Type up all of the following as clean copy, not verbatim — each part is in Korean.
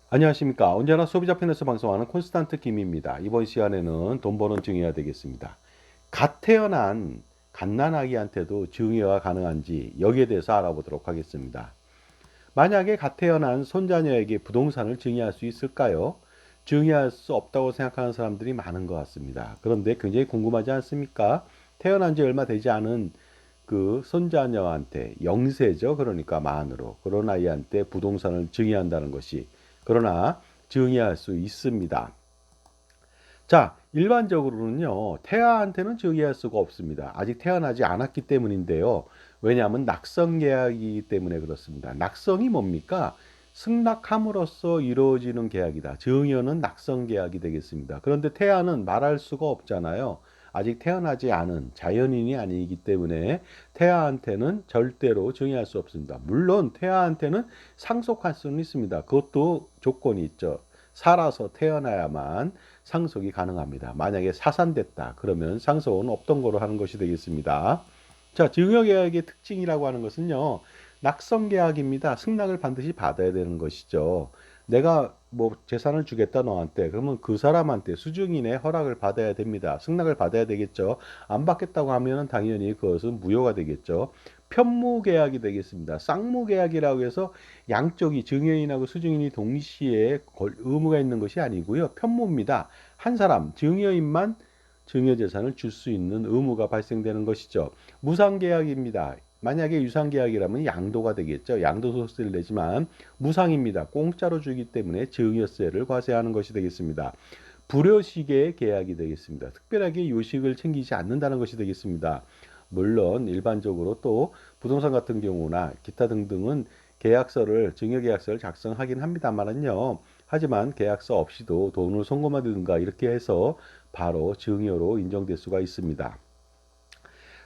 안녕하십니까. 언제나 소비자 편에서 방송하는 콘스탄트 김입니다. 이번 시간에는 돈 버는 증여가 되겠습니다. 갓 태어난 갓난아기한테도 증여가 가능한지 여기에 대해서 알아보도록 하겠습니다. 만약에 갓 태어난 손자녀에게 부동산을 증여할 수 있을까요? 증여할 수 없다고 생각하는 사람들이 많은 것 같습니다. 그런데 굉장히 궁금하지 않습니까? 태어난 지 얼마 되지 않은 그 손자녀한테 영세죠. 그러니까 만으로 그런 아이한테 부동산을 증여한다는 것이 그러나 증여할 수 있습니다. 자, 일반적으로는요, 태아한테는 증여할 수가 없습니다. 아직 태어나지 않았기 때문인데요. 왜냐하면 낙성 계약이기 때문에 그렇습니다. 낙성이 뭡니까? 승낙함으로써 이루어지는 계약이다. 증여는 낙성 계약이 되겠습니다. 그런데 태아는 말할 수가 없잖아요. 아직 태어나지 않은 자연인이 아니기 때문에 태아한테는 절대로 증여할 수 없습니다. 물론 태아한테는 상속할 수는 있습니다. 그것도 조건이 있죠. 살아서 태어나야만 상속이 가능합니다. 만약에 사산됐다 그러면 상속은 없던 거로 하는 것이 되겠습니다. 자, 증여계약의 특징이라고 하는 것은요, 낙성계약입니다. 승낙을 반드시 받아야 되는 것이죠. 내가 뭐 재산을 주겠다 너한테 그러면 그 사람한테 수증인의 허락을 받아야 됩니다. 승낙을 받아야 되겠죠. 안 받겠다고 하면은 당연히 그것은 무효가 되겠죠. 편무계약이 되겠습니다. 쌍무계약이라고 해서 양쪽이 증여인하고 수증인이 동시에 의무가 있는 것이 아니고요. 편무입니다. 한 사람 증여인만 증여재산을 줄 수 있는 의무가 발생되는 것이죠. 무상계약입니다. 만약에 유상계약이라면 양도가 되겠죠. 양도소득세를 내지만 무상입니다. 공짜로 주기 때문에 증여세를 과세하는 것이 되겠습니다. 불효식의 계약이 되겠습니다. 특별하게 요식을 챙기지 않는다는 것이 되겠습니다. 물론 일반적으로 또 부동산 같은 경우나 기타 등등은 증여계약서를 작성하긴 합니다만은요. 하지만 계약서 없이도 돈을 송금하든가 이렇게 해서 바로 증여로 인정될 수가 있습니다.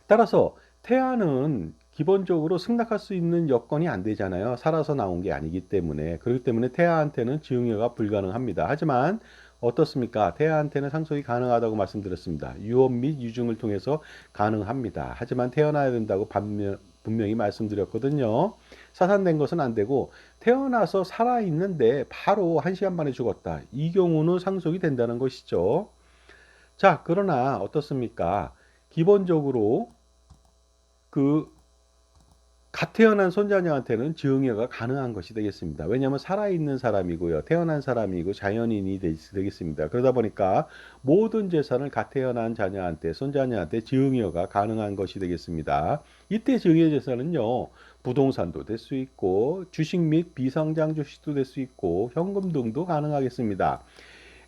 따라서 태아는 기본적으로 승낙할 수 있는 여건이 안 되잖아요. 살아서 나온 게 아니기 때문에. 그렇기 때문에 태아한테는 증여가 불가능합니다. 하지만 어떻습니까? 태아한테는 상속이 가능하다고 말씀드렸습니다. 유업 및 유증을 통해서 가능합니다. 하지만 태어나야 된다고 분명히 말씀드렸거든요. 사산된 것은 안 되고 태어나서 살아있는데 바로 1시간 만에 죽었다. 이 경우는 상속이 된다는 것이죠. 자, 그러나 어떻습니까? 기본적으로 그 갓 태어난 손자녀한테는 증여가 가능한 것이 되겠습니다. 왜냐하면 살아있는 사람이고요. 태어난 사람이고 자연인이 되겠습니다. 그러다 보니까 모든 재산을 갓 태어난 자녀한테, 손자녀한테 증여가 가능한 것이 되겠습니다. 이때 증여 재산은요. 부동산도 될 수 있고 주식 및 비상장 주식도 될 수 있고 현금 등도 가능하겠습니다.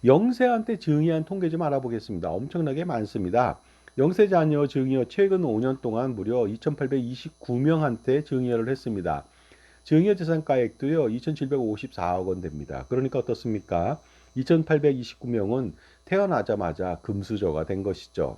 영세한테 증여한 통계 좀 알아보겠습니다. 엄청나게 많습니다. 영세 자녀 증여 최근 5년 동안 무려 2,829명한테 증여를 했습니다. 증여 재산가액도요 2,754억 원 됩니다. 그러니까 어떻습니까? 2,829명은 태어나자마자 금수저가 된 것이죠.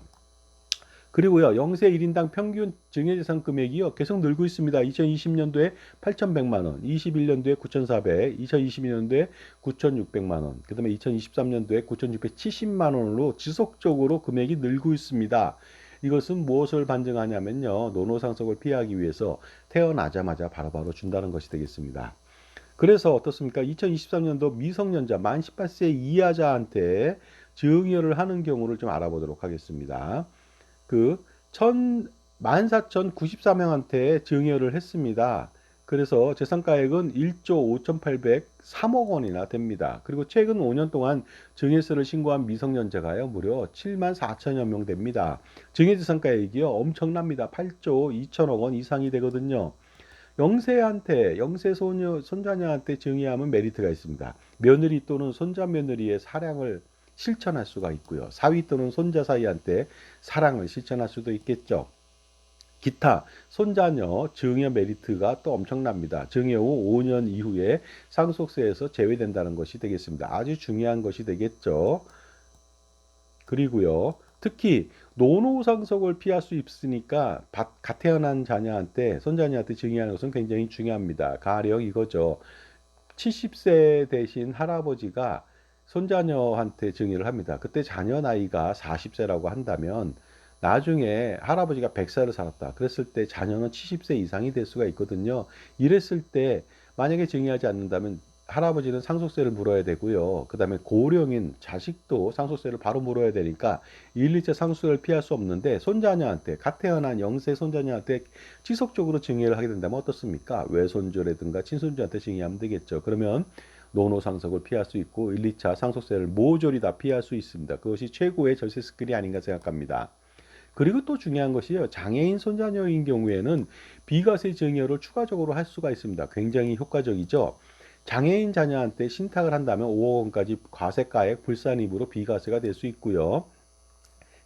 그리고요, 영세 1인당 평균 증여재산 금액이요, 계속 늘고 있습니다. 2020년도에 8,100만 원, 21년도에 9,400, 2022년도에 9,600만 원, 그 다음에 2023년도에 9,670만 원으로 지속적으로 금액이 늘고 있습니다. 이것은 무엇을 반증하냐면요, 노노상속을 피하기 위해서 태어나자마자 바로바로 준다는 것이 되겠습니다. 그래서 어떻습니까? 2023년도 미성년자 만 18세 이하자한테 증여를 하는 경우를 좀 알아보도록 하겠습니다. 그 14,094명한테 증여를 했습니다. 그래서 재산가액은 1조 5,803억 원이나 됩니다. 그리고 최근 5년 동안 증여세를 신고한 미성년자가요, 무려 7만 4천여 명 됩니다. 증여재산가액이요, 엄청납니다. 8조 2천억 원 이상이 되거든요. 영세 손자녀한테 증여하면 메리트가 있습니다. 며느리 또는 손자 며느리의 사랑을 실천할 수가 있고요. 사위 또는 손자 사이한테 사랑을 실천할 수도 있겠죠. 기타 손자녀 증여 메리트가 또 엄청납니다. 증여 후 5년 이후에 상속세에서 제외된다는 것이 되겠습니다. 아주 중요한 것이 되겠죠. 그리고요. 특히 노노상속을 피할 수 있으니까 갓 태어난 자녀한테 손자녀한테 증여하는 것은 굉장히 중요합니다. 가령 이거죠. 70세 대신 할아버지가 손자녀한테 증여를 합니다. 그때 자녀 나이가 40세라고 한다면 나중에 할아버지가 100살을 살았다. 그랬을 때 자녀는 70세 이상이 될 수가 있거든요. 이랬을 때 만약에 증여하지 않는다면 할아버지는 상속세를 물어야 되고요. 그 다음에 고령인 자식도 상속세를 바로 물어야 되니까 1, 2차 상속세를 피할 수 없는데 손자녀한테 갓 태어난 영세 손자녀한테 지속적으로 증여를 하게 된다면 어떻습니까? 외손주라든가 친손주한테 증여하면 되겠죠. 그러면 노노상속을 피할 수 있고 1, 2차 상속세를 모조리 다 피할 수 있습니다. 그것이 최고의 절세 스킬이 아닌가 생각합니다. 그리고 또 중요한 것이요. 장애인 손자녀인 경우에는 비과세 증여를 추가적으로 할 수가 있습니다. 굉장히 효과적이죠. 장애인 자녀한테 신탁을 한다면 5억 원까지 과세가액 불산입으로 비과세가 될 수 있고요.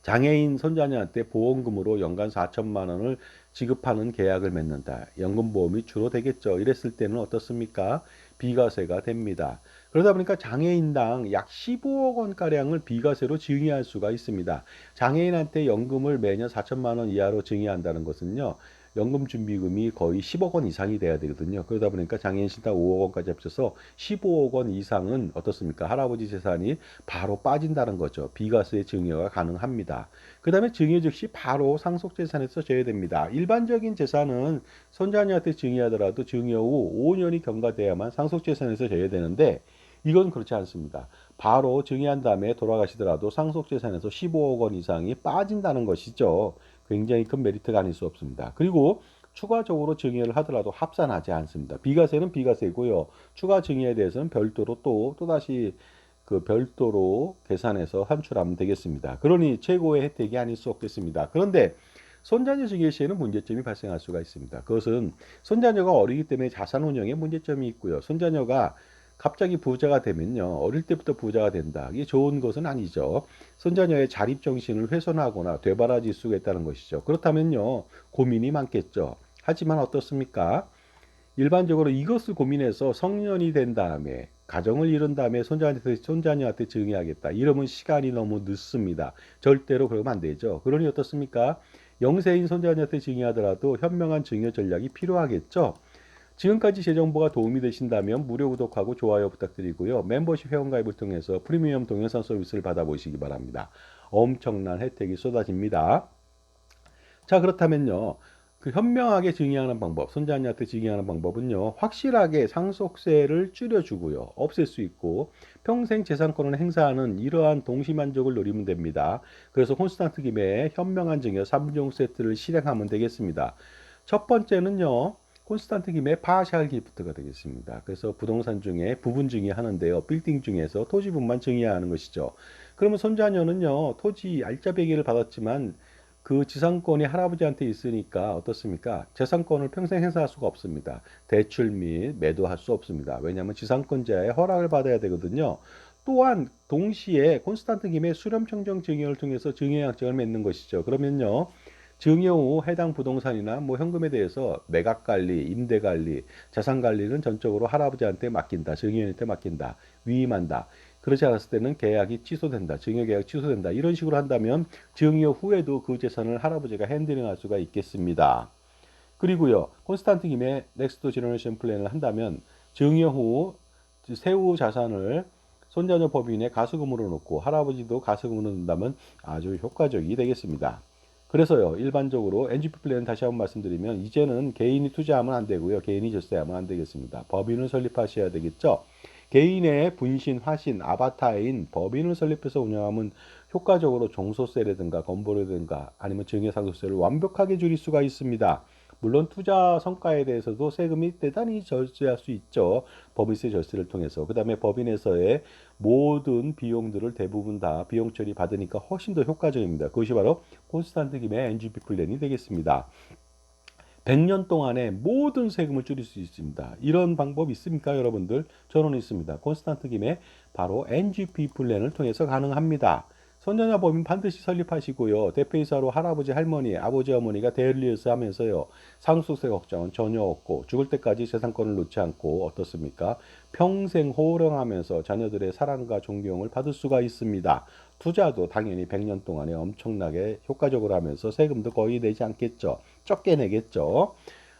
장애인 손자녀한테 보험금으로 연간 4천만 원을 지급하는 계약을 맺는다. 연금보험이 주로 되겠죠. 이랬을 때는 어떻습니까? 비과세가 됩니다. 그러다 보니까 장애인당 약 15억 원가량을 비과세로 증여할 수가 있습니다. 장애인한테 연금을 매년 4천만 원 이하로 증여한다는 것은요. 연금준비금이 거의 10억 원 이상이 돼야 되거든요. 그러다 보니까 장애인 신탁 5억 원까지 합쳐서 15억 원 이상은 어떻습니까? 할아버지 재산이 바로 빠진다는 거죠. 비과세 증여가 가능합니다. 그 다음에 증여 즉시 바로 상속재산에서 제외됩니다. 일반적인 재산은 손자녀한테 증여하더라도 증여 후 5년이 경과돼야만 상속재산에서 제외되는데 이건 그렇지 않습니다. 바로 증여한 다음에 돌아가시더라도 상속재산에서 15억 원 이상이 빠진다는 것이죠. 굉장히 큰 메리트가 아닐 수 없습니다. 그리고 추가적으로 증여를 하더라도 합산하지 않습니다. 비과세는 비과세고요. 추가 증여에 대해서는 별도로 또다시 그 별도로 계산해서 환출하면 되겠습니다. 그러니 최고의 혜택이 아닐 수 없겠습니다. 그런데 손자녀 증여 시에는 문제점이 발생할 수가 있습니다. 그것은 손자녀가 어리기 때문에 자산 운영에 문제점이 있고요. 손자녀가 갑자기 부자가 되면요. 어릴 때부터 부자가 된다. 이게 좋은 것은 아니죠. 손자녀의 자립정신을 훼손하거나 되바라질 수가 있다는 것이죠. 그렇다면요. 고민이 많겠죠. 하지만 어떻습니까? 일반적으로 이것을 고민해서 성년이 된 다음에 가정을 이룬 다음에 손자녀한테 증여하겠다. 이러면 시간이 너무 늦습니다. 절대로 그러면 안 되죠. 그러니 어떻습니까? 영세인 손자녀한테 증여하더라도 현명한 증여 전략이 필요하겠죠. 지금까지 제 정보가 도움이 되신다면 무료 구독하고 좋아요 부탁드리고요. 멤버십 회원가입을 통해서 프리미엄 동영상 서비스를 받아보시기 바랍니다. 엄청난 혜택이 쏟아집니다. 자, 그렇다면요. 그 현명하게 증여하는 방법, 손자녀한테 증여하는 방법은요. 확실하게 상속세를 줄여주고요. 없앨 수 있고 평생 재산권을 행사하는 이러한 동시만족을 노리면 됩니다. 그래서 콘스탄트 김의 현명한 증여 3종 세트를 실행하면 되겠습니다. 첫 번째는요. 콘스탄트 김의 파셜 기프트가 되겠습니다. 그래서 부동산 중에 부분 증여하는데요. 빌딩 중에서 토지분만 증여하는 것이죠. 그러면 손자녀는요. 토지 알짜배기를 받았지만 그 지상권이 할아버지한테 있으니까 어떻습니까? 재산권을 평생 행사할 수가 없습니다. 대출 및 매도할 수 없습니다. 왜냐하면 지상권자의 허락을 받아야 되거든요. 또한 동시에 콘스탄트 김의 수렴청정 증여를 통해서 증여약정을 맺는 것이죠. 그러면요. 증여 후 해당 부동산이나 뭐 현금에 대해서 매각 관리, 임대 관리, 자산 관리는 전적으로 할아버지한테 맡긴다. 증여인한테 맡긴다. 위임한다. 그렇지 않았을 때는 계약이 취소된다. 증여 계약 취소된다. 이런 식으로 한다면 증여 후에도 그 재산을 할아버지가 핸들링할 수가 있겠습니다. 그리고요. 콘스탄트 김의 넥스트 제너레이션 플랜을 한다면 증여 후 세후 자산을 손자녀 법인의 가수금으로 놓고 할아버지도 가수금으로 넣는다면 아주 효과적이 되겠습니다. 그래서요. 일반적으로 NGP 플랜 다시 한번 말씀드리면 이제는 개인이 투자하면 안 되고요. 개인이 절세하면 안 되겠습니다. 법인을 설립하셔야 되겠죠. 개인의 분신, 화신, 아바타인 법인을 설립해서 운영하면 효과적으로 종소세라든가 건보료라든가 아니면 증여상속세를 완벽하게 줄일 수가 있습니다. 물론 투자 성과에 대해서도 세금이 대단히 절세할 수 있죠. 법인세 절세를 통해서. 그 다음에 법인에서의 모든 비용들을 대부분 다 비용 처리 받으니까 훨씬 더 효과적입니다. 그것이 바로 콘스탄트 김의 NGP 플랜이 되겠습니다. 100년 동안에 모든 세금을 줄일 수 있습니다. 이런 방법 있습니까, 여러분들? 저는 있습니다. 콘스탄트 김의 바로 NGP 플랜을 통해서 가능합니다. 손자녀 법인 반드시 설립하시고요. 대표이사로 할아버지, 할머니, 아버지, 어머니가 대리해서 하면서요. 상속세 걱정은 전혀 없고 죽을 때까지 재산권을 놓지 않고 어떻습니까? 평생 호령하면서 자녀들의 사랑과 존경을 받을 수가 있습니다. 투자도 당연히 100년 동안에 엄청나게 효과적으로 하면서 세금도 거의 내지 않겠죠. 적게 내겠죠.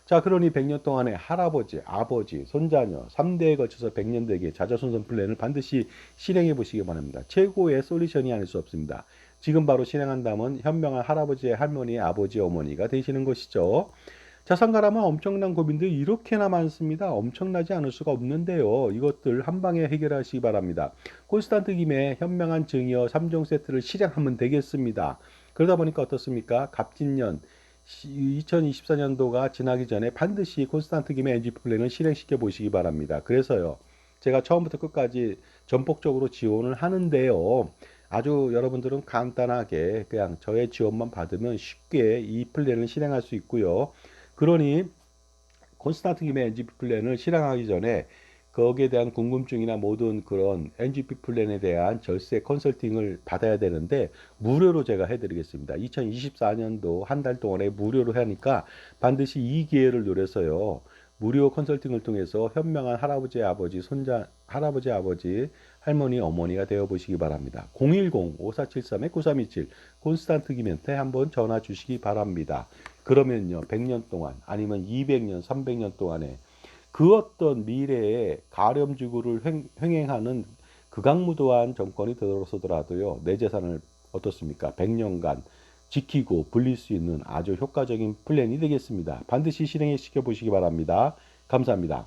자, 그러니 100년 동안에 할아버지, 아버지, 손자녀 3대에 걸쳐서 100년 되게 자자손손 플랜을 반드시 실행해 보시기 바랍니다. 최고의 솔루션이 아닐 수 없습니다. 지금 바로 실행한다면 현명한 할아버지, 할머니, 아버지, 어머니가 되시는 것이죠. 자산 가라면 엄청난 고민들이 이렇게나 많습니다. 엄청나지 않을 수가 없는데요. 이것들 한 방에 해결하시기 바랍니다. 콘스탄트 김의 현명한 증여 3종 세트를 실행하면 되겠습니다. 그러다 보니까 어떻습니까? 갑진년 2024년도가 지나기 전에 반드시 콘스탄트 김의 NGP 플랜을 실행시켜 보시기 바랍니다. 그래서요. 제가 처음부터 끝까지 전폭적으로 지원을 하는데요. 아주 여러분들은 간단하게 그냥 저의 지원만 받으면 쉽게 이 플랜을 실행할 수 있고요. 그러니 콘스탄트 김의 NGP 플랜을 실행하기 전에 거기에 대한 궁금증이나 모든 그런 NGP 플랜에 대한 절세 컨설팅을 받아야 되는데 무료로 제가 해드리겠습니다. 2024년도 한 달 동안에 무료로 하니까 반드시 이 기회를 노려서요. 무료 컨설팅을 통해서 현명한 할아버지, 아버지, 손자, 할아버지, 아버지, 할머니, 어머니가 되어 보시기 바랍니다. 010-5473-9327 콘스탄트 김한테 한번 전화 주시기 바랍니다. 그러면요, 100년 동안 아니면 200년, 300년 동안에 그 어떤 미래의 가렴지구를 횡행하는 극악무도한 정권이 들어서더라도요, 내 재산을 어떻습니까? 100년간 지키고 불릴 수 있는 아주 효과적인 플랜이 되겠습니다. 반드시 실행시켜 보시기 바랍니다. 감사합니다.